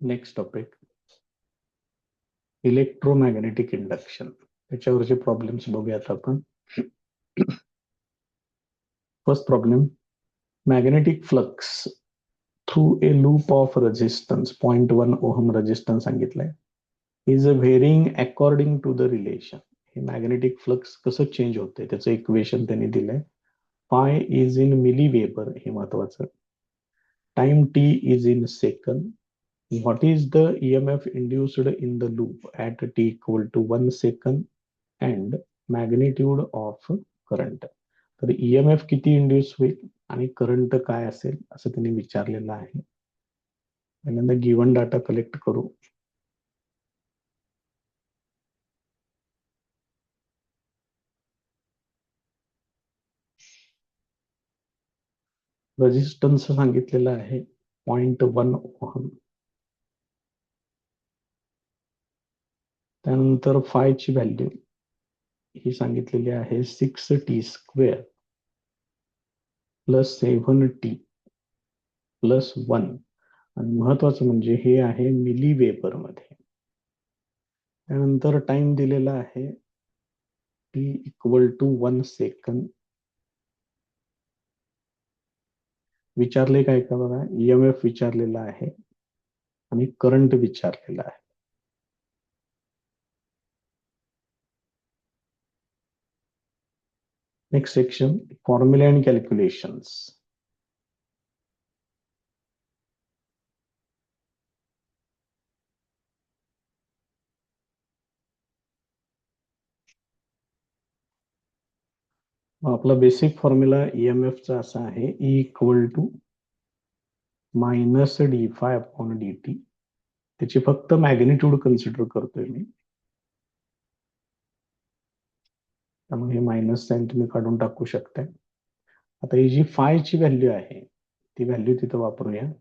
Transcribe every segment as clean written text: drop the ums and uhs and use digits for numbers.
Next topic electromagnetic induction. त्याच्यावरचे problems बघूयात आपण. First problem, magnetic flux through a loop of resistance 0.1 ohm resistance सांगितलंय, is varying according to the relation. हे magnetic flux कसं change होते त्याचं equation त्यांनी दिलंय. Phi is in milli weber, हे महत्वाचं. Time T is in second. What is the EMF induced in the loop at t equal to 1 second and magnitude of current. तर EMF किती induce होईल आणि करंट काय असेल असं त्यांनी विचारलेलं आहे. पहिल्यांदा गिवन डाटा कलेक्ट करू. रेजिस्टन्स सांगितलेलं आहे 0.1 ओहम. त्यानंतर फायची व्हॅल्यू ही सांगितलेली आहे 6t square plus 7t plus 1 आणि महत्वाचं म्हणजे हे आहे मिली वेबर मध्ये. त्यानंतर टाइम दिलेला आहे t इक्वल टू 1 सेकंद. विचारले काय का बघा, EMF विचारलेला आहे आणि करंट विचारलेला आहे. Next section, formula and calculations. आपला बेसिक फॉर्म्युला EMF चा असा आहे, E equal to minus D phi upon D t. त्याची फक्त मॅग्निट्यूड कन्सिडर करतोय मी, त्यामुळे हे मायनस साइन तुम्ही काढून टाकू शकताय. आता ही जी फायची व्हॅल्यू आहे ती व्हॅल्यू तिथं वापरूया.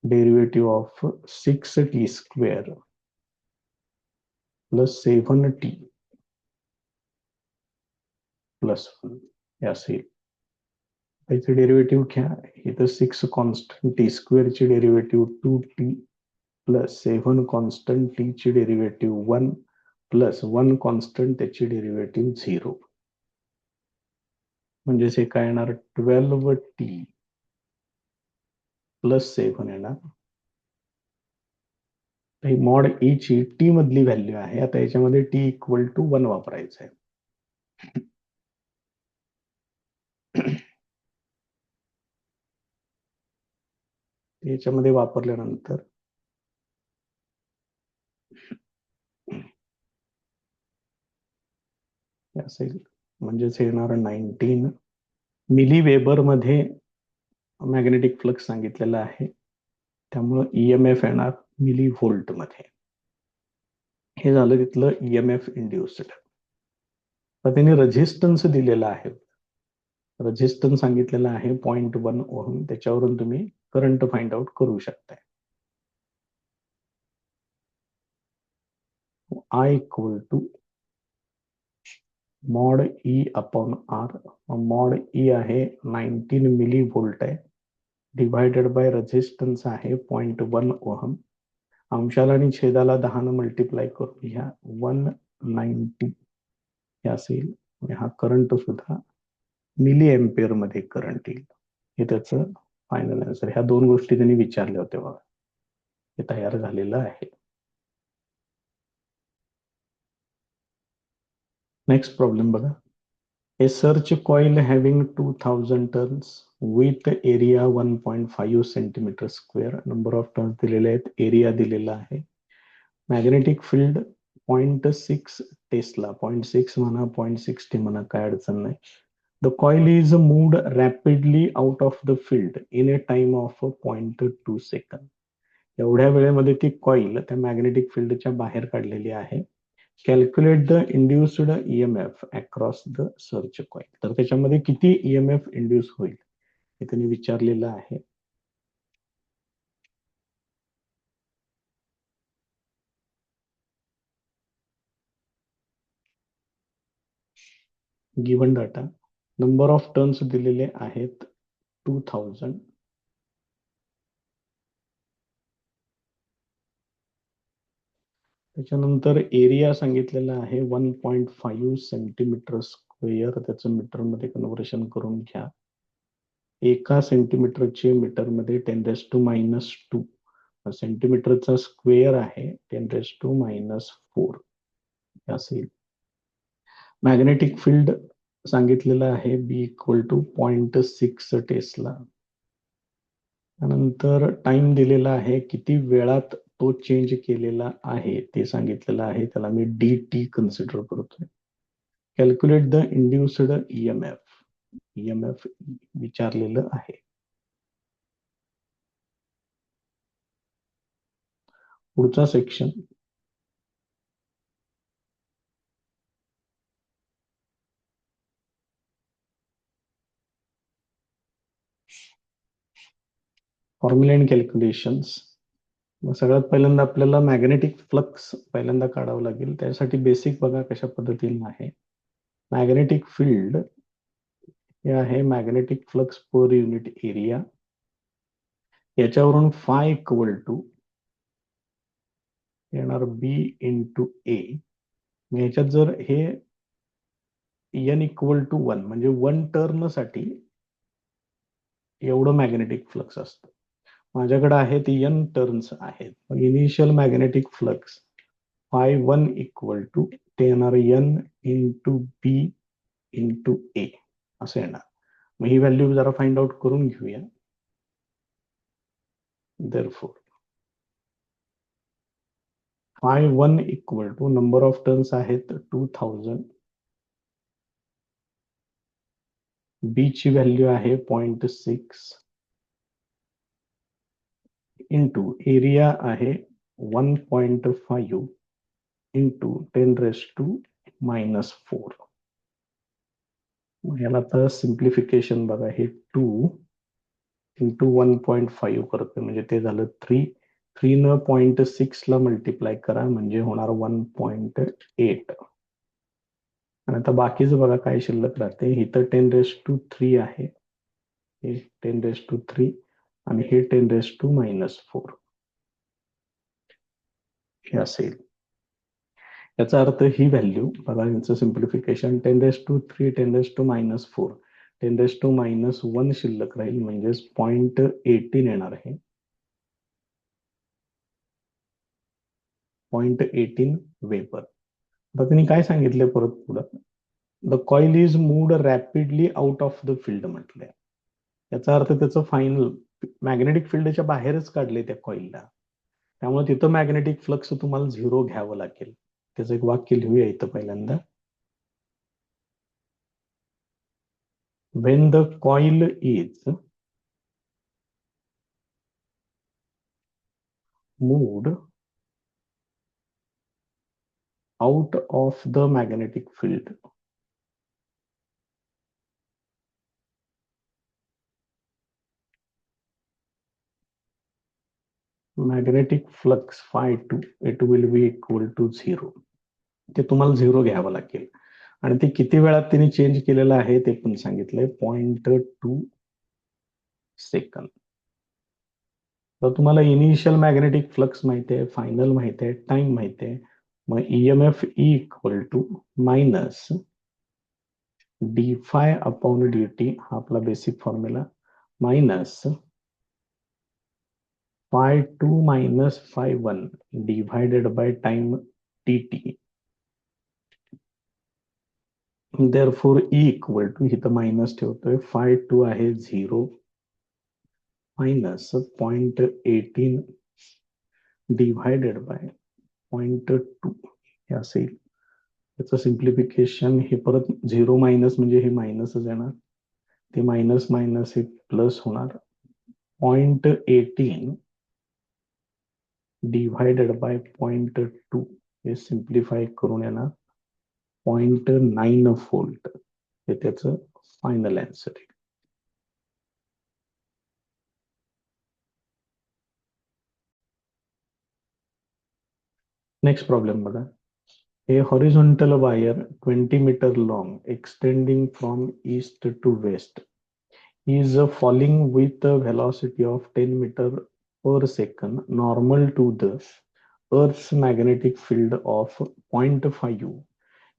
Derivative of 6t square plus 7t plus 1 हे असेल. त्याचे डेरिवेटिव्ह घ्या. इथं 6 कॉन्स्टंट टी स्क्वेअर ची derivative 2t plus 7 constant T ची डेरिवेटिव्ह 1 प्लस 1 कॉन्स्टंट त्याची डेरिवेटिव्ह 0. म्हणजेच हे काय येणार 12t प्लस 7 येणार. ही मॉड ई ची टी मधली व्हॅल्यू आहे. आता याच्यामध्ये टी इक्वल टू 1 वापरायचं आहे. याच्यामध्ये वापरल्यानंतर असेल, म्हणजेच येणार 19 मिली वेबर मध्ये मॅग्नेटिक फ्लक्स सांगितलेला आहे, त्यामुळं EMF येणार मिली व्होल्ट मध्ये. हे झालं तिथलं EMF इंड्युस्ड. तर त्यांनी रेझिस्टन्स दिलेला आहे. रेझिस्टन्स सांगितलेला आहे 0.1 ओहम. त्याच्यावरून तुम्ही करंट फाइंड आउट करू शकताय. I equal to mod E upon R. Mod E आहे 19 मिली व्होल्ट आहे, डिवायडेड बाय रेझिस्टन्स आहे 0.1 ओहम. अंशाला आणि छेदाला 10 न मल्टिप्लाय करून घ्या, 190 हे असेल. हा करंट सुद्धा मिली एम्पियर मध्ये करंट येईल. हे त्याचं फायनल आन्सर. ह्या दोन गोष्टी त्यांनी विचारल्या होत्या बघा, हे तयार झालेलं आहे. नेक्स्ट प्रॉब्लेम बघा. A search coil having 2000 turns with area 1.5 centimetre square. Number of turns दिलेले आहेत, एरिया दिलेला आहे. मॅग्नेटिक फील्ड 0.6 टेस्ला, 0.6 म्हणा 0.60 म्हणा, काय अडचण नाही. The coil is moved rapidly out of the field in A time of 0.2 second. एवढ्या वेळेमध्ये ती कॉइल त्या मॅग्नेटिक फील्डच्या बाहेर काढलेली आहे. Calculate the induced EMF across the search coil. तर त्याच्यामध्ये किती EMF इंड्यूस होईल हे त्यांनी विचारलेलं आहे. Given data number of turns दिलेले आहेत 2000. त्याच्यानंतर एरिया सांगितलेला आहे 1.5 सेंटीमीटर स्क्वेअर. त्याचं मीटरमध्ये कन्व्हर्शन करून घ्या. एका सेंटीमीटरचे मीटरमध्ये 10⁻². सेंटीमीटरचा स्क्वेअर आहे 10⁻⁴ असेल. मॅग्नेटिक फील्ड सांगितलेलं आहे बी इक्वल टू 0.6 टेस्ला. त्यानंतर टाइम दिलेला आहे, किती वेळात तो चेंज केलेला आहे ते सांगितलेलं आहे. त्याला मी dt कन्सिडर करतोय. Calculate the induced EMF. EMF विचारलेलं आहे. पुढचा सेक्शन फॉर्म्युला अँड कॅल्क्युलेशन्स. सगळ्यात पहिल्यांदा आपल्याला मॅग्नेटिक फ्लक्स पहिल्यांदा काढावं लागेल. त्यासाठी बेसिक बघा कशा पद्धतीने आहे. मॅग्नेटिक फील्ड हे आहे magnetic flux per unit area. याच्यावरून फाय इक्वल टू येणार बी इंटू ए. ह्याच्यात जर हे एन इक्वल टू 1 म्हणजे 1 टर्न साठी एवढं मॅग्नेटिक फ्लक्स असतं. माझ्याकडे आहे ते एन टर्न्स आहेत. Initial magnetic flux φ1 equal to ते येणार N into B into A असं येणार. मग ही व्हॅल्यू जरा फाइंड आउट करून घेऊया. therefore φ1 equal to number of turns आहेत 2000. बी ची व्हॅल्यू आहे 0.6 इंटू एरिया आहे 1.5 इंटू 10⁻⁻⁴. याला तर सिम्प्लिफिकेशन बघा. हे 2 इंटू 1.5 करतोय म्हणजे ते झालं 3. 3 न 0.6 ला मल्टिप्लाय करा म्हणजे होणार 1.8. आणि आता बाकीचं बघा काय शिल्लक राहते. इथं 10⁻³ आहे, हे 10⁻³ आणि हे 10⁻⁻⁴ हे असेल. याचा अर्थ ही व्हॅल्यू बघा, यांचं सिम्प्लिफिकेशन 10⁻³ 10⁻⁻⁴ 10⁻⁻1 शिल्लक राहील म्हणजेच 0.18 येणार आहे. 0.18 वेपर. आता त्यांनी काय सांगितलं परत पुढं, the coil is moved rapidly out of the field म्हटलंय. याचा अर्थ त्याचं फायनल मॅग्नेटिक फील्डच्या बाहेरच काढले त्या कॉइलला. त्यामुळे तिथं मॅग्नेटिक फ्लक्स तुम्हाला 0 घ्यावं लागेल. त्याचं एक वाक्य लिहूया इथं पहिल्यांदा. when the coil is moved out of the magnetic field, magnetic flux φ2 it will be equal to 0. ते तुम्हाला 0 घ्यावं लागेल. आणि ते किती वेळात त्यांनी चेंज केलेलं आहे ते पण सांगितलंय 0.2 सेकंद. तर तुम्हाला इनिशियल मॅग्नेटिक फ्लक्स माहिती आहे, फायनल माहिती आहे, टाइम माहिती आहे. मग EMF E equal to minus D phi upon D T हा आपला basic formula minus φ2 minus φ1 divided by time T T. therefore E equal to इथं मायनस ठेवतोय φ2 आहे 0 मायनस 0.18 डिव्हायडेड बाय 0.2 हे असेल. याचं सिम्प्लिफिकेशन हे परत 0 मायनस म्हणजे हे मायनसच येणार. ते मायनस मायनस हे प्लस होणार. 0.18 डिव्हायडेड बाय 0.2 हे सिम्प्लिफाय करून येणार 0.9 व्होल्ट. हे त्याचं फायनल आन्सर आहे. नेक्स्ट प्रॉब्लेम बघा. A horizontal wire 20-meter long extending from east to west is falling with a velocity of 10 meter per second normal to the Earth's magnetic field of 0.5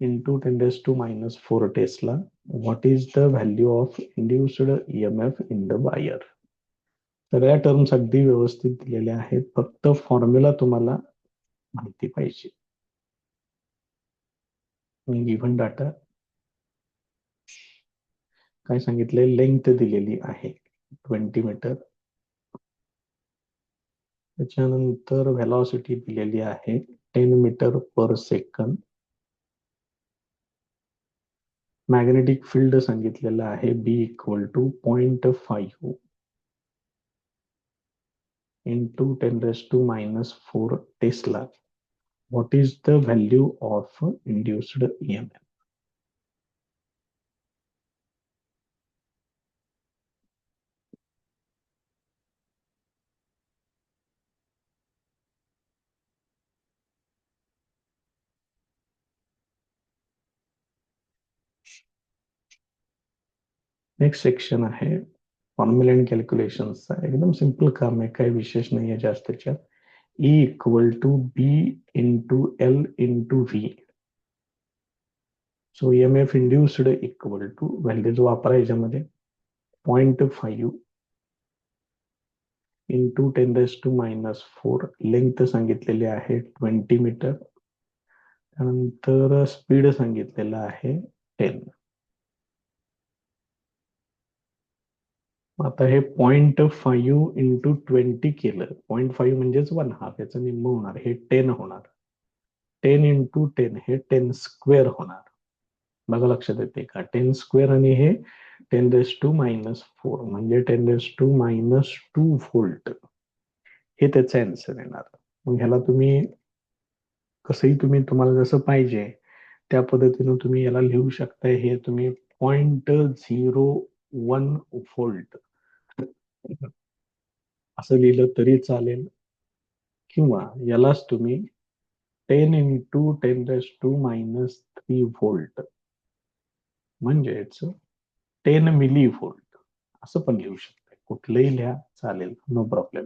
into 10 raised to minus 4 Tesla. What is the value of induced EMF in the wire? सगळ्या terms अगदी व्यवस्थित दिलेल्या आहेत, फक्त formula तुम्हाला माहिती पाहिजे. Given data काय सांगितलंय, लेंथ दिलेली आहे 20 मीटर, त्याच्यानंतर व्हेलॉसिटी दिलेली आहे 10 metre per second, magnetic field सांगितलेलं आहे बी equal to 0.5 into 10 raised to minus 4 Tesla. What is the value of induced EMF? Next section आहे फॉर्म्युला अँड कॅल्क्युलेशनचा. एकदम सिंपल काम आहे, काही विशेष नाही आहे जास्त त्याच्यात. E equal to B into L into V. So EMF induced equal to values वापरा याच्यामध्ये 0.5 into 10 raise to minus 4. Length सांगितलेली आहे 20 मीटर, त्यानंतर स्पीड सांगितलेलं आहे 10. आता हे 0.5 इंटू 20 केलं, 0.5 म्हणजेच 1/2, याचं निम्म होणार, हे 10 होणार. 10 इंटू 10 हे 10 स्क्वेअर होणार. बघा लक्षात येते का, 10 स्क्वेअर आणि हे 10 रेज टू मायनस 4 म्हणजे 10 रेज टू मायनस 2 व्होल्ट, हे त्याचं आन्सर येणार. मग ह्याला तुम्ही कसंही तुम्हाला जसं पाहिजे त्या पद्धतीनं तुम्ही याला लिहू शकता. हे तुम्ही 0.01 व्होल्ट असं लिहिलं तरी चालेल, किंवा यालाच तुम्ही 10 into 10 raise to minus 3 volt म्हणजेच 10 मिली व्होल्ट असं पण लिहू शकता. कुठलंही लिहा चालेल, नो प्रॉब्लेम.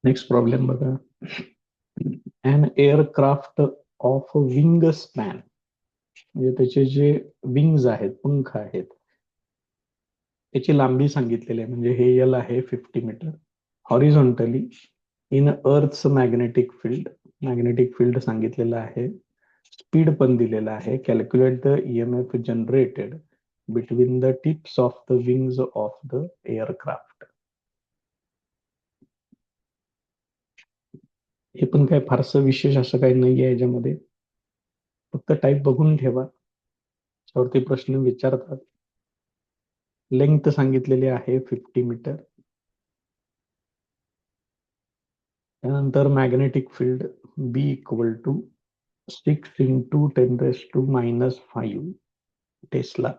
नेक्स्ट प्रॉब्लेम बघा. अन एअरक्राफ्ट ऑफ विंग स्पॅन, म्हणजे त्याचे जे विंग्स आहेत, पंख आहेत, त्याची लांबी सांगितलेली आहे. म्हणजे हे एल आहे 50 metre horizontally in earth's magnetic field. Magnetic field सांगितलेलं आहे, स्पीड पण दिलेलं आहे. Calculate the EMF generated between the tips of the wings of the aircraft. हे पण काय फारसं विशेष असं काही नाहीये याच्यामध्ये, फक्त टाईप बघून ठेवा, त्यावरती प्रश्न विचारतात. लेंथ सांगितलेली आहे 50 मीटर, त्यानंतर magnetic field B equal to 6 into 10 raise to minus 5 tesla.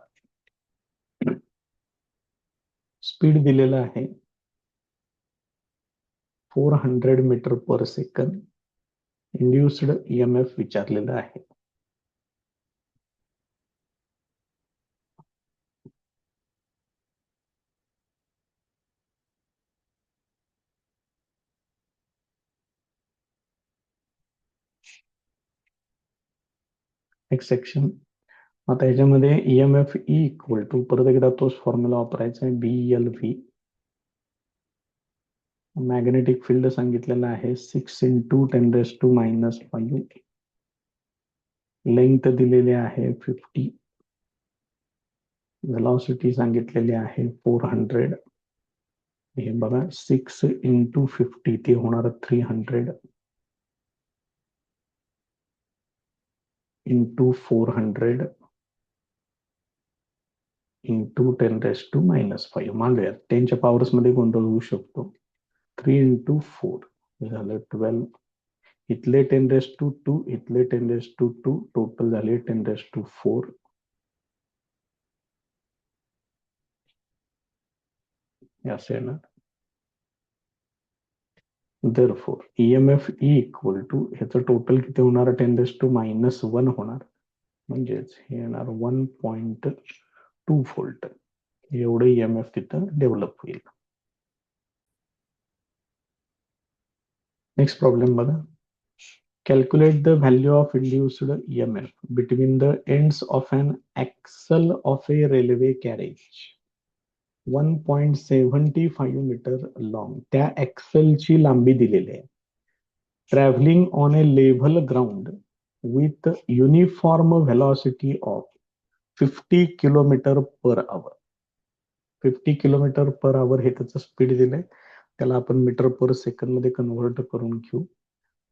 Speed दिलेलं आहे 400 metre per second. Induced EMF विचारलेलं आहे. Next section. आता याच्यामध्ये EMF E इक्वल टू, परत एकदा तोच फॉर्म्युला वापरायचा आहे, BLV. मॅग्नेटिक फील्ड सांगितलेलं आहे 6 into 10 raise to minus 5. Length दिलेली आहे 50. व्हेलॉसिटी सांगितलेली आहे 400. हे बघा 6 इंटू 50 ते होणार 300 into 400 into 10 raise to minus 5. मांडूया, 10च्या पॉवर्स मध्ये गोंधळ होऊ शकतो. 3 इंटू 4 झालं 12. इथले 10 रेज टू 2, इथले 10 रेज टू 2, टोटल झाले 10 रेज टू 4. असे ना. Therefore, EMF E equal to ह्याचं टोटल किती होणार 10⁻⁻1 होणार म्हणजेच हे येणार 1.2 व्होल्ट एवढं EMF तिथं डेव्हलप होईल. नेक्स्ट प्रॉब्लेम बघा. Calculate the value of induced EMF between the ends of an axle of a railway carriage. 1.75 metre long त्या ॲक्सेलची लांबी दिलेली आहे. Travelling on a level ground with uniform velocity of 50 kilometre per hour. 50 kilometre per hour हे त्याचं speed दिलंय. त्याला आपण मीटर पर सेकंड मध्ये कन्व्हर्ट करून घेऊ.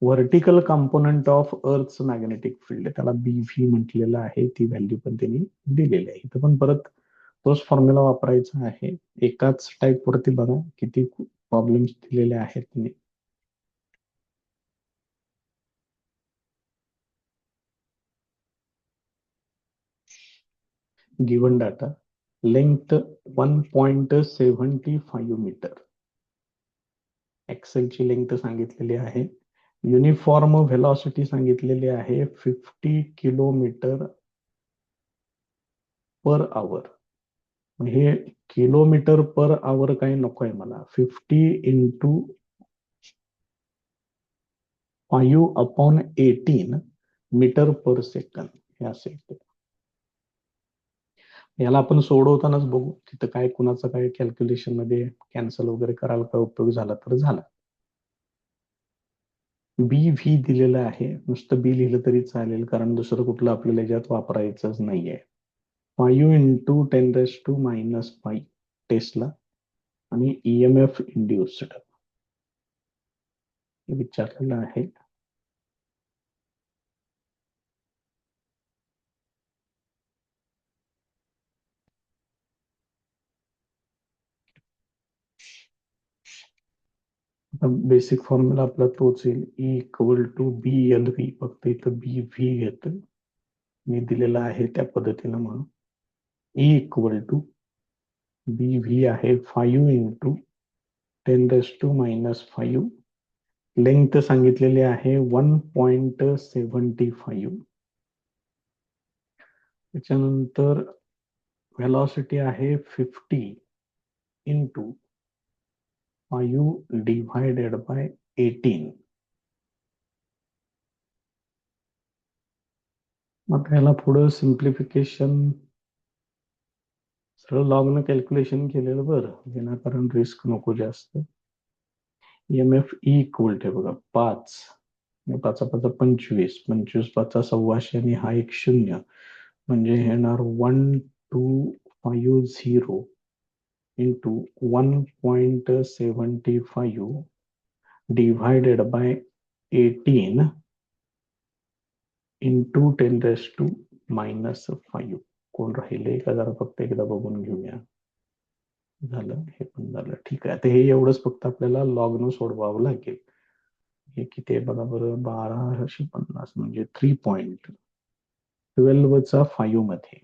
व्हर्टिकल कंपोनंट ऑफ अर्थच मॅग्नेटिक फील्ड त्याला BV म्हटलेलं आहे. ती व्हॅल्यू पण त्यांनी दिलेली आहे. इथं पण परत तोच फॉर्म्युला वापरायचा आहे. एकाच टाईप वरती बघा किती प्रॉब्लेम्स दिलेले आहेत त्यांनी. Given data length 1.75 metre. एक्सेलची लेंथ सांगितलेली आहे. युनिफॉर्म व्हेलॉसिटी सांगितलेली आहे 50 किलोमीटर पर आवर. हे किलोमीटर पर आवर काही नको आहे मला. 50 इंटू 5/18 मीटर पर सेकंड हे असेल. याला आपण सोडवतानाच बघू तिथं काय कुणाचं काय कॅल्क्युलेशन मध्ये कॅन्सल वगैरे करायला काय उपयोग झाला तर झाला. BV दिलेलं आहे. नुसतं बी लिहिलं तरी चालेल कारण दुसरं कुठलं आपल्याला याच्यात वापरायचंच नाहीये. 5 इंटू 10⁻⁻5 टेस्ला आणि EMF इंड्युस्ड विचारलेलं आहे. बेसिक फॉर्म्युला आपला तोच येईल. E equal to BLV. फक्त इथं BV घेतो मी दिलेला आहे त्या पद्धतीनं म्हणून. E इक्वल टू BV आहे 5 इंटू 10⁻⁻5. लेंथ सांगितलेली आहे 1.75. त्याच्यानंतर व्हेलॉसिटी आहे 50 इंटू 5 डिव्हायडेड बाय 18. मग याला पुढं सिम्प्लिफिकेशन सरळ लॉगनं कॅल्क्युलेशन केलेलं बरं. विनाकारण रिस्क नको जास्त. EMF E इक्वल टू बघा 5 5 5 25 25 5 1,200 आणि हा एक 0 म्हणजे येणार 1250 इंटू 1.75 डिव्हायडेड बाय 18 इंटू 10⁻⁻5. कोण राहिले का जरा फक्त एकदा बघून घेऊया. झालं हे पण झालं. ठीक आहे. आता हे एवढंच फक्त आपल्याला लॉगनं सोडवावं लागेल. हे किती आहे बघा बरं 1250 म्हणजे 3.12 मध्ये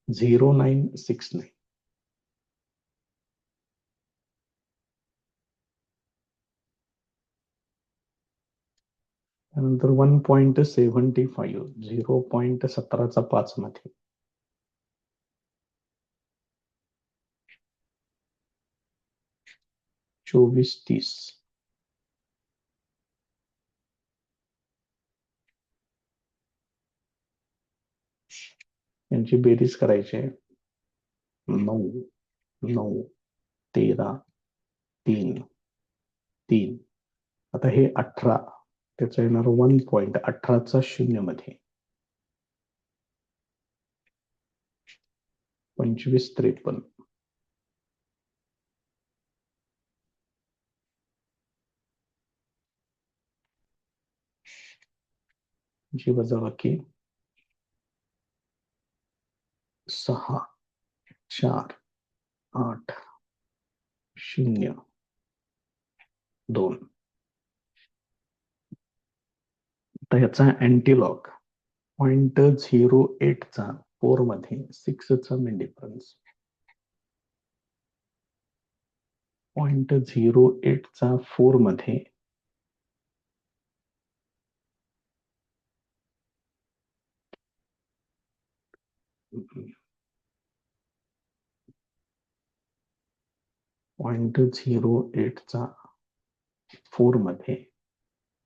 0969. त्यानंतर 1.75 0.17 मध्ये 2430. यांची बेरीज करायची आहे. 9 9 13 3 3. आता हे 18 त्याचं येणार 1.18 मध्ये 2553. जी वजाबाकी 6 4 8 0 2. आता ह्याचा अँटीलॉग 0.08 चा 4 मध्ये 6 चा मेन डिफरन्स 0.08 चा 4 मध्ये 0.08 चा 4 मध्ये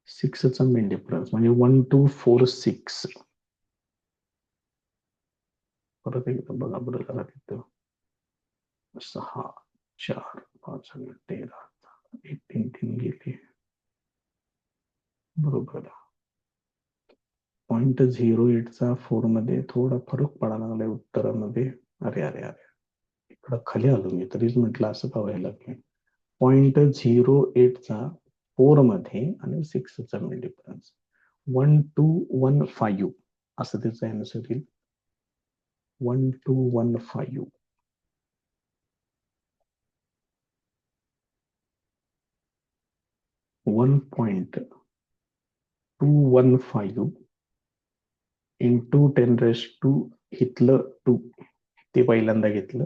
6 चा मेन डिफरन्स म्हणजे 1246. परत एकदा बघा बरं जरा तिथं 6 4 5 आणि 13 एक 3 3 गेले बरोबर. 0.08 चा 4 मध्ये थोडा फरक पडायला लागलाय उत्तरामध्ये. अरे अरे अरे इकडं खाली आलो मी तरीच म्हटलं असं का व्हायला लागलं. 0.08 चा 4 मध्ये आणि 6 चा मेन डिफरन्स 1215 असं त्याचं आन्सर येईल. 1215 1.215 इंटू 10⁻² इथलं 2 ते पहिल्यांदा घेतलं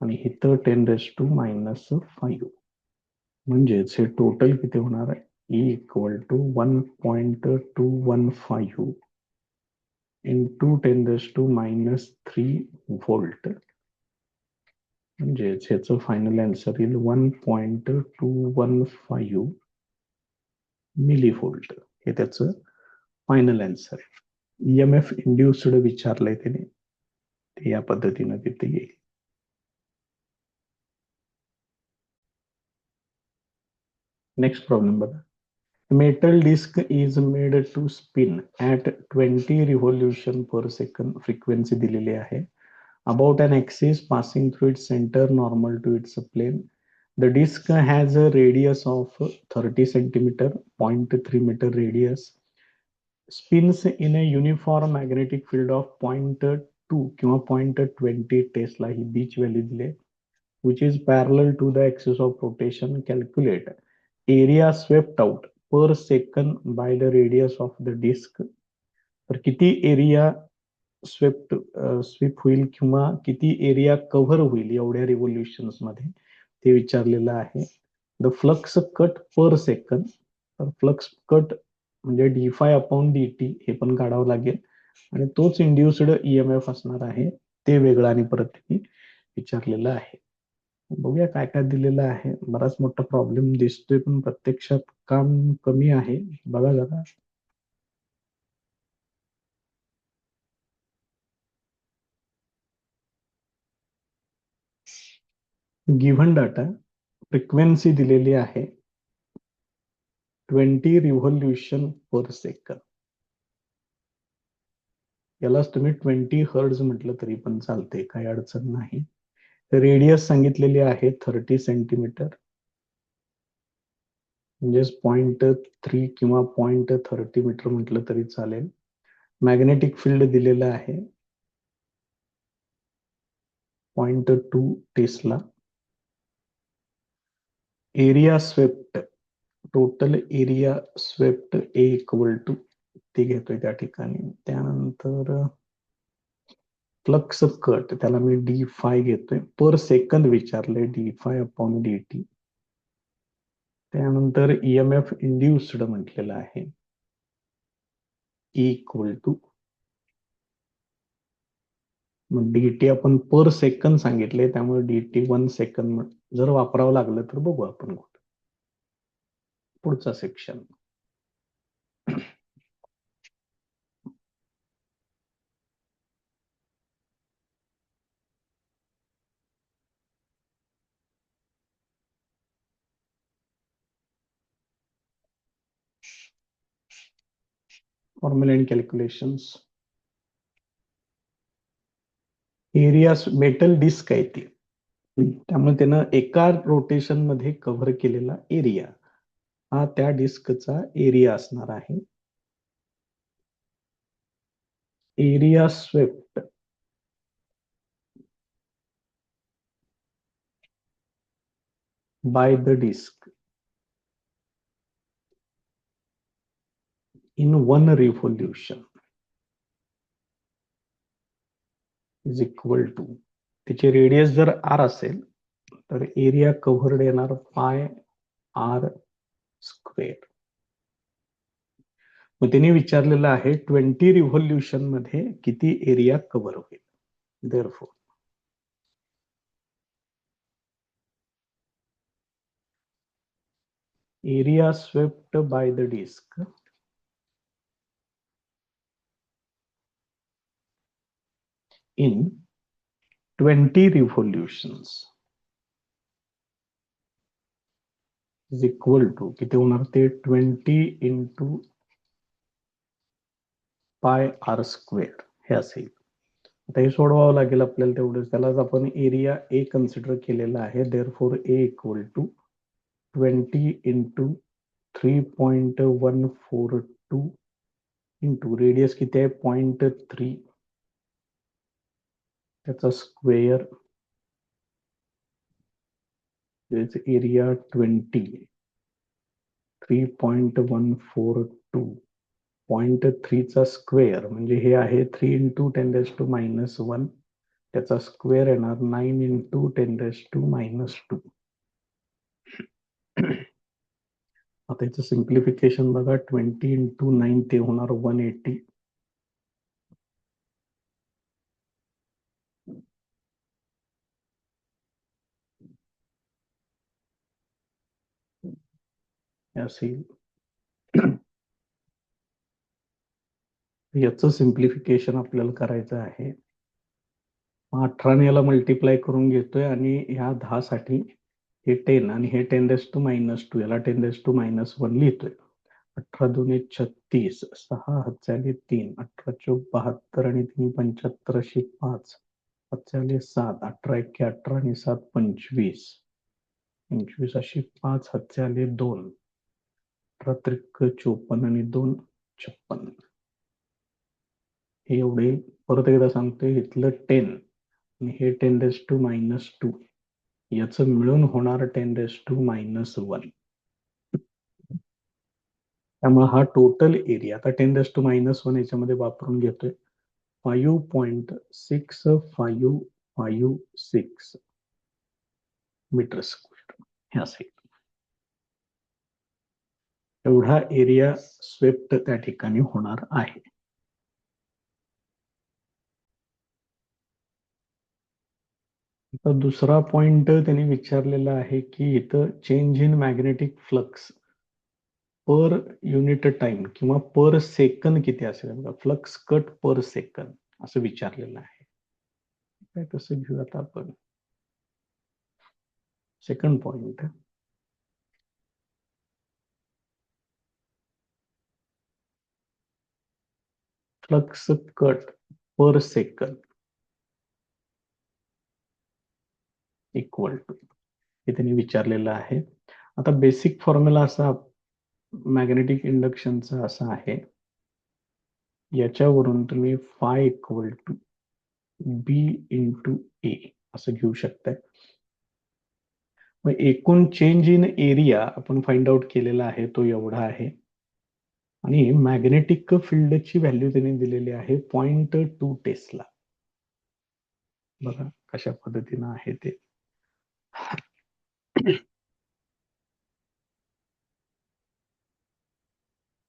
आणि इथं 10⁻⁻5 म्हणजेच हे टोटल किती होणार आहे. E equal to 1.215 into 10⁻³ volt म्हणजेच ह्याचं फायनल आन्सर येईल 1.215 मिली व्होल्ट. हे त्याचं फायनल आन्सर आहे. EMF इंड्युस्ड विचारलंय त्याने ते या पद्धतीनं तिथे येईल. नेक्स्ट प्रॉब्लेम बघा. Metal disc is made to spin at 20 revolution per second. Frequency दिलेली आहे. About an axis passing through its center normal to its plane. The disc has a radius of 30 centimeter, 0.3 meter radius. Spins in a uniform magnetic field of 0.2 किंवा 0.20 Tesla ही beach value दिली, which is parallel to the axis of rotation. Calculate area swept out per second by the radius of the disc. तर किती area sweep होईल किंवा किती area cover होईल एवढ्या रिव्होल्युशन्स मध्ये ते विचारलेलं आहे. The flux cut per second. तर फ्लक्स कट म्हणजे d∅/dt हे पण काढावं लागेल आणि तोच इंड्युस्ड EMF असणार आहे. ते वेगळं आणि परत विचारलेलं आहे. बघूया काय काय दिलेलं आहे. बराच मोठा प्रॉब्लेम दिसतोय पण प्रत्यक्षात काम कमी आहे. बघा जरा. गिव्हन डाटा फ्रिक्वेन्सी दिलेली आहे 20 रिव्होल्युशन पर सेकंड. यालाच तुम्ही 20 हर्ट्ज म्हटलं तरी पण चालते, काही अडचण नाही. रेडियस सांगितलेली आहे 30 सेंटीमीटर म्हणजेच 0.3 किंवा 0.30 मीटर म्हटलं तरी चालेल. मॅग्नेटिक फील्ड दिलेलं आहे 0.2 tesla. Area swept, total area swept A equal to ते घेतोय त्या ठिकाणी. त्यानंतर फ्लक्स कट त्याला मी d∅ घेतोय. पर सेकंद विचारले d∅/dt. त्यानंतर EMF इंड्युस्ड म्हटलेलं आहे E इक्वल टू dt आपण पर सेकंद सांगितले त्यामुळे dt 1 सेकंद जर वापरावं लागलं तर बघू आपण पुढचा section. Formula and calculations. Area metal disc आहे ती, त्यामुळे त्यानं एका रोटेशन मध्ये कव्हर केलेला एरिया हा त्या डिस्कचा एरिया असणार आहे. Area swept by the disc in 1 revolution is equal to, त्याची रेडियस जर r असेल तर एरिया कव्हर्ड येणार पाय आर स्क्वेअर. मग त्यांनी विचारलेलं आहे 20 रिव्होल्युशन मध्ये किती एरिया कव्हर होईल. Therefore area swept by the disc in 20 revolutions is equal to किती होणार ते 20 into पाय आर स्क्वेअर हे असेल. आता हे सोडवावं लागेल आपल्याला तेवढंच. त्यालाच आपण एरिया ए कन्सिडर केलेला आहे. Therefore A equal to 20 into 3.142 into radius किती आहे 0.3 त्याचा स्क्वेअर एरिया 20 3.142 0.3 चा स्क्वेअर म्हणजे हे आहे 3 into 10⁻⁻1 त्याचा स्क्वेअर येणार 9 into 10⁻⁻2. आता याचं सिम्प्लिफिकेशन बघा 20 into 9 ते होणार 180 असेल. याचं सिम्प्लिफिकेशन आपल्याला करायचं आहे. 18 ने याला मल्टिप्लाय करून घेतोय आणि ह्या 10 साठी हे 10 आणि हे 10⁻², याला 10⁻⁻1 लिहितोय. 18 दुने 36, 6 हातच्याले 3, 18 चोक 72 आणि 3 75 अशी 5 हातच्याले 7, 18 एक्के 18 आणि 7 25, 25 अशी 5 हातच्याले 2, 18 त्रिक 54 आणि 2 56. हे एवढे परत एकदा सांगतोय इथलं 10 आणि हे 10⁻², याचं मिळून होणार 10⁻⁻1. त्यामुळे हा टोटल एरिया आता 10⁻⁻1 याच्यामध्ये वापरून घेतोय 5.6556 मीटर स्क्वेअर हे असेल. एवढा एरिया स्वेप्ट त्या ठिकाणी होणार आहे. आता दुसरा पॉइंट त्यांनी विचारलेला आहे की इथं change in magnetic flux per unit time किंवा पर सेकंद किती असेल. फ्लक्स कट पर सेकंद असं विचारलेलं आहे. काय कसं घेऊ आता आपण. Second point flux cut per second equal to हे त्यांनी विचारलेलं आहे. आता बेसिक फॉर्म्युला असा मॅग्नेटिक इंडक्शनचा असा आहे. याच्यावरून तुम्ही phi equal to B into A असं घेऊ शकताय. मग एकूण चेंज इन एरिया आपण फाइंड आउट केलेला आहे तो एवढा आहे आणि मॅग्नेटिक फील्डची व्हॅल्यू त्यांनी दिलेली आहे 0.2 टेस्ला. बघा कशा पद्धतीनं आहे ते.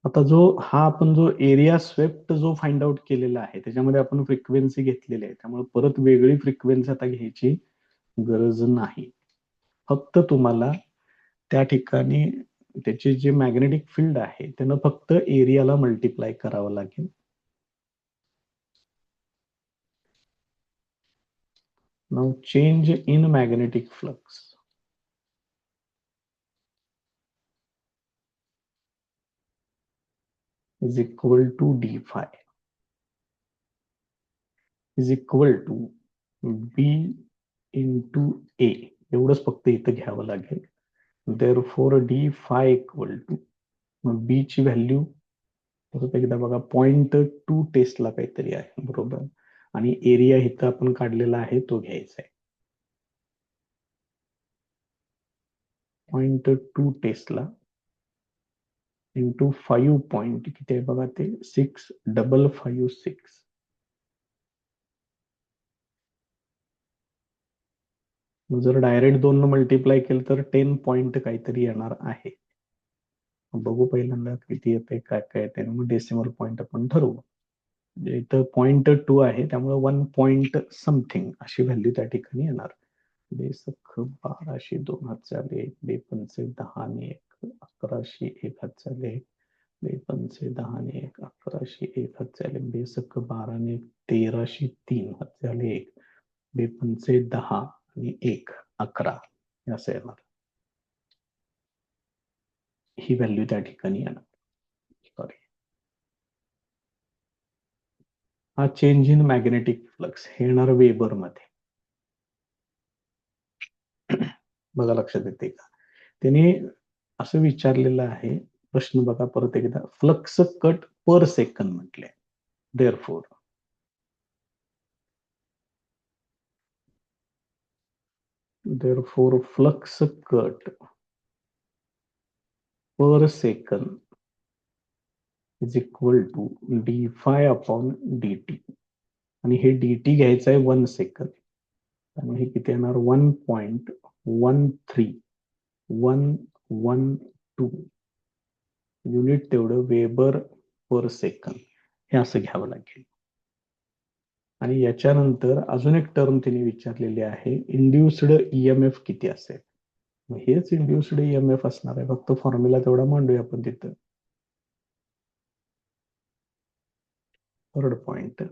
आता आपण जो एरिया स्वेप्ट जो फाइंड आउट केलेला आहे त्याच्यामध्ये आपण फ्रिक्वेन्सी घेतलेली आहे. त्यामुळे परत वेगळी फ्रिक्वेन्सी आता घ्यायची गरज नाही. फक्त तुम्हाला त्या ठिकाणी त्याचे जे मॅग्नेटिक फील्ड आहे त्यानं फक्त एरियाला मल्टिप्लाय करावं लागेल. Now change in magnetic flux is equal to d phi is equal to b into a एवढंच फक्त इथं घ्यावं लागेल. therefore d phi equal to b ची व्हॅल्यू परत एकदा बघा 0.2 टेस्ला काहीतरी आहे बरोबर आणि एरिया इथं आपण काढलेला आहे तो घ्यायचा आहे 0.2 टेस्ला इंटू 5 पॉइंट किती आहे बघा ते 6556 मग जर डायरेक्ट 2 मल्टिप्लाय केलं तर 10 पॉईंट काहीतरी येणार आहे. बघू पहिल्यांदा किती येते काय काय येते, मग डेसिमल पॉईंट आपण ठरवू. म्हणजे इथं 0.2 आहे, त्यामुळे 1 पॉईंट समथिंग अशी व्हॅल्यू त्या ठिकाणी येणार. बेसख 1200 2 हात झाले, 2 10 आणि 1 1100 1 हात झाले, 2 10 आणि 1 1100 1 हात झाले, बेसख 12 आणि 1300 3 हात झाले, 2 10 आणि 1 11 असं येणार. ही व्हॅल्यू त्या ठिकाणी येणार. सॉरी, हा चेंज इन मॅग्नेटिक फ्लक्स हे येणार वेबर मध्ये. बघा लक्षात येते का, त्याने असं विचारलेलं आहे प्रश्न, बघा परत एकदा, फ्लक्स कट पर सेकंद म्हटले. therefore flux cut per second is equal to d phi upon dt. आणि हे dt घ्यायचं आहे 1 सेकंद, त्यामुळे हे किती येणार 1.13112 युनिट, तेवढं वेबर पर सेकंद हे असं घ्यावं लागेल. आणि याच्यानंतर अजून एक टर्म त्यांनी विचारलेली आहे, इंड्युस्ड ईएमएफ किती असेल. हेच इंड्युस्ड ईएमएफ असणार आहे, फक्त फॉर्म्युला तेवढा मांडूया आपण तिथं. Third point,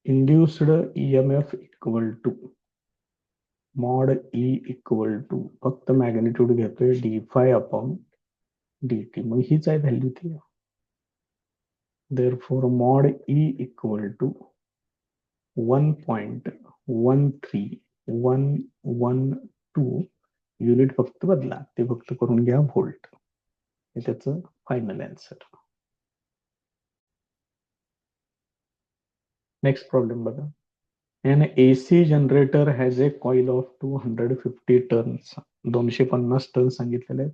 induced EMF equal to mod E equal to, फक्त मॅग्निट्यूड घेतोय d phi upon D t, मग हीच आहे व्हॅल्यू ती. therefore mod E equal to 1.13112 unit फक्त बदला, ते फक्त करून घ्या व्होल्ट. हे त्याचं फायनल आन्सर. नेक्स्ट प्रॉब्लेम बघा. An AC generator has a coil of 250 tons, 250 ton सांगितलेले आहे.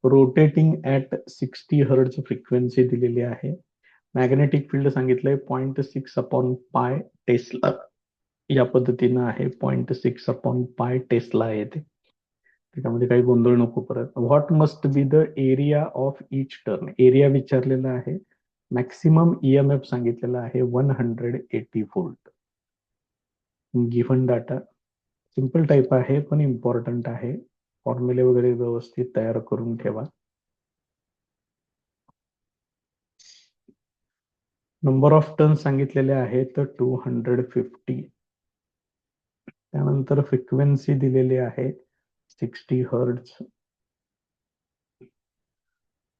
रोटेटिंग ऍट 60 हर्ट्ज फ्रिक्वेन्सी दिलेली आहे. मॅग्नेटिक फील्ड सांगितलंय 0.6 अपॉन पाय टेस्ला या पद्धतीनं आहे. 0.6 अपॉन पाय टेस्ला आहे ते, त्याच्यामध्ये काही गोंधळ नको परत. What must be the area of each turn, area विचारलेला आहे. मॅक्सिमम ईएमएफ सांगितलेला आहे 180 volt. Given data simple type आहे पण इम्पॉर्टंट आहे, फॉर्म्युले वगैरे व्यवस्थित तयार करून ठेवा. नंबर ऑफ टन सांगितलेले आहेत 250. त्यानंतर फ्रिक्वेन्सी दिलेली आहे 60 हर्ट्ज.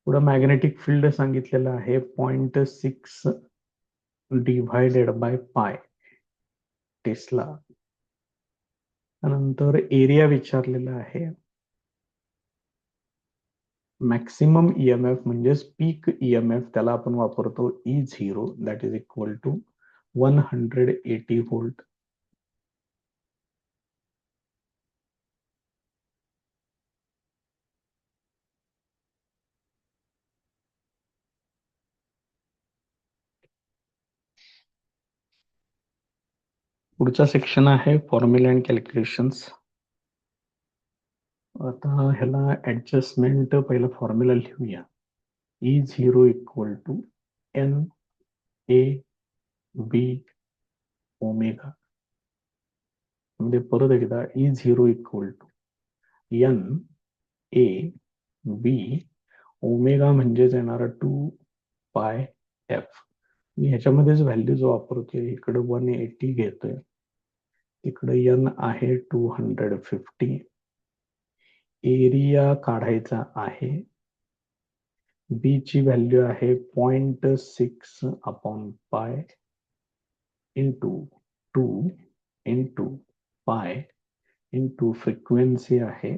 पुढे मॅग्नेटिक फील्ड सांगितलेलं आहे 0.6 डिव्हायडेड बाय पाय टेस्ला. त्यानंतर एरिया विचारलेला आहे. मॅक्सिमम ईएमएफ म्हणजेच पीक ईएमएफ, त्याला आपण वापरतो E0, that is equal to 180 volt. पुढचा सेक्शन आहे फॉर्म्युला अँड कॅल्क्युलेशन्स. आता ह्याला ऍडजस्टमेंट, पहिला फॉर्म्युला लिहूया. E0 equal to N A B omega. म्हणजे परत एकदा E0 equal to N A B omega म्हणजेच येणार 2 पाय एफ. मी ह्याच्यामध्येच व्हॅल्यूज वापरतोय, इकडे 180 घेतोय, इकडे एन आहे 250. एरिया काढायचा आहे. बी ची व्हॅल्यू आहे 0.6 upon pi into 2 into pi into frequency आहे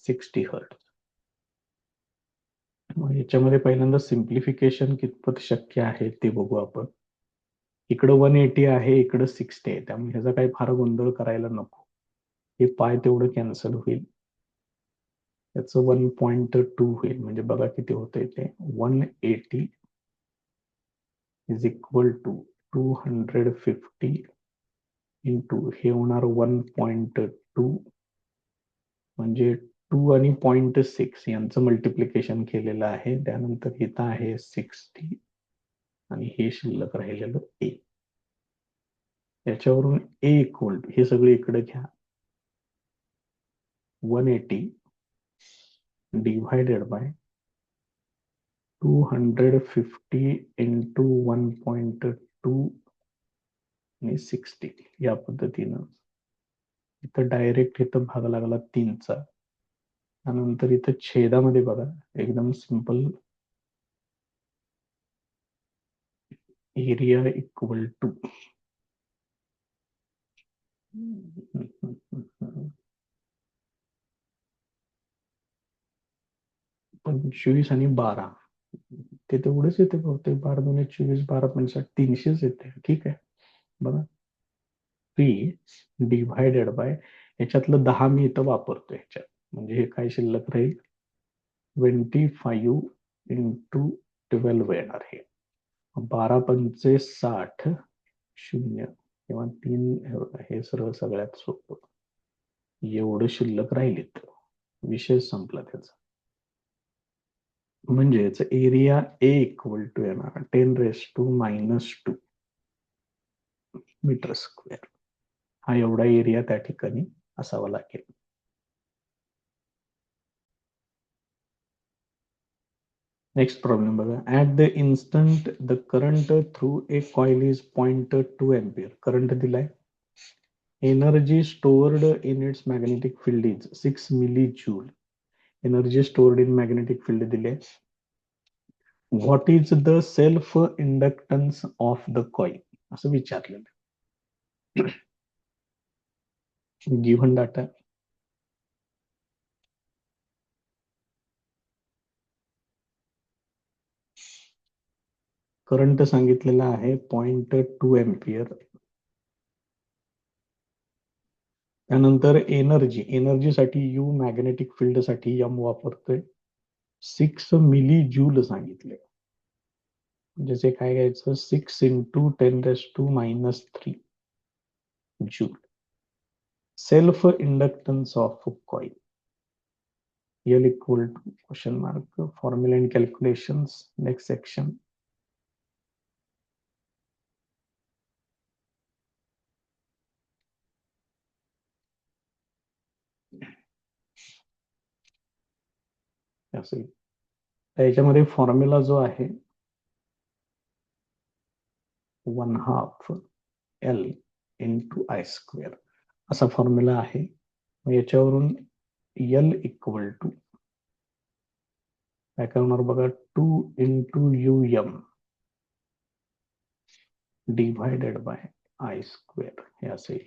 60 हर्ट्ज. मग याच्यामध्ये पहिल्यांदा सिम्प्लिफिकेशन कितपत शक्य आहे ते बघू आपण. इकडं 180 आहे, इकडं 60 आहे, त्यामुळे ह्याचा काही फार गोंधळ करायला नको. हे पाय तेवढं कॅन्सल होईल, याचं 1.2 होईल. म्हणजे बघा किती होतंय ते, 180 इज इक्वल टू 250 इंटू हे होणार 1.2 म्हणजे 2 आणि 0.6 यांचं मल्टिप्लिकेशन केलेलं आहे. त्यानंतर इथं आहे 60 आणि हे शिल्लक राहिलेलं ए. याच्यावरून ए इक्वल हे सगळे इकडे घ्या. 180 डिवायडेड बाय 250 इंटू 1.2 आणि 60 या पद्धतीनं. इथं डायरेक्ट इथं भाग लागला 3चा. त्यानंतर इथं छेदामध्ये बघा एकदम सिंपल एरिया इक्वल टू 25 आणि 12 ते तेवढंच येते बहुतेक. 12 2 24 12 55 300च येते. ठीक आहे बघा. 3 डिव्हायडेड बाय याच्यातलं 10 मी इथं वापरतो ह्याच्यात म्हणजे हे काय शिल्लक राहील 25 इंटू 12 येणार हे 12 पंचे 60 0 किंवा 3 हे सगळ्यात सोपं. एवढं शिल्लक राहिलेत. विषय संपला त्याचा. म्हणजे याचा एरिया ए इक्वल टू येणार 10⁻⁻² मीटर स्क्वेअर. हा एवढा एरिया त्या ठिकाणी असावा लागेल. नेक्स्ट प्रॉब्लेम बघा. At the instant the current through a coil is 0.2 ampere. Current दिलाय. Energy stored in its magnetic field is 6 milli joule. Energy stored in magnetic field दिले. What is the self inductance of the coil असं विचारलेलं. Given data current सांगितलेला आहे 0.2 ampere. त्यानंतर एनर्जीसाठी you magnetic field साठी M वापरतोय 6 milli joule सांगितले. म्हणजे काय घ्यायचं 6 into 10⁻³ joule. Self inductance of coil L equal to question mark formula and calculations. Next section. याच्यामध्ये फॉर्म्युला जो आहे 1/2 L इंटू I² असा फॉर्म्युला आहे. याच्यावरून L इक्वल टू काय करणार बघा 2 into UM divided by I² हे असेल.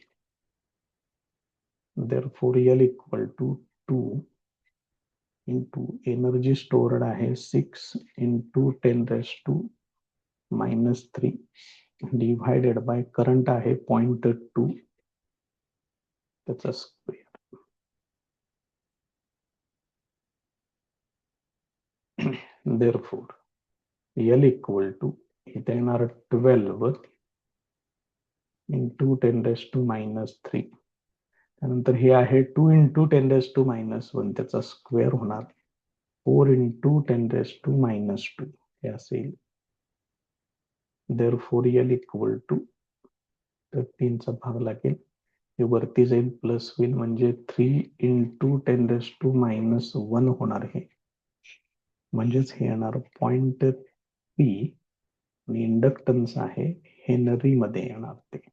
Therefore L equal to 2 into energy stored आहे 6 इंटू 10⁻³ डिवायडेड बाय करंट आहे 0.2 त्याचा square. Therefore L equal to इथे येणार 12 इंटू 10⁻³ त्यानंतर हे आहे 2 इंटू 10⁻⁻1 त्याचा स्क्वेअर होणार 4 इंटू 10⁻² हे असेल. Therefore L इक्वल टू तर 3चा भाग लागेल. हे वरती जाईल प्लस होईल म्हणजे 3 इंटू 10⁻⁻1 होणार हे म्हणजेच हे येणार 0.3 आणि इंडक्टन्स आहे हेनरी मध्ये येणार ते.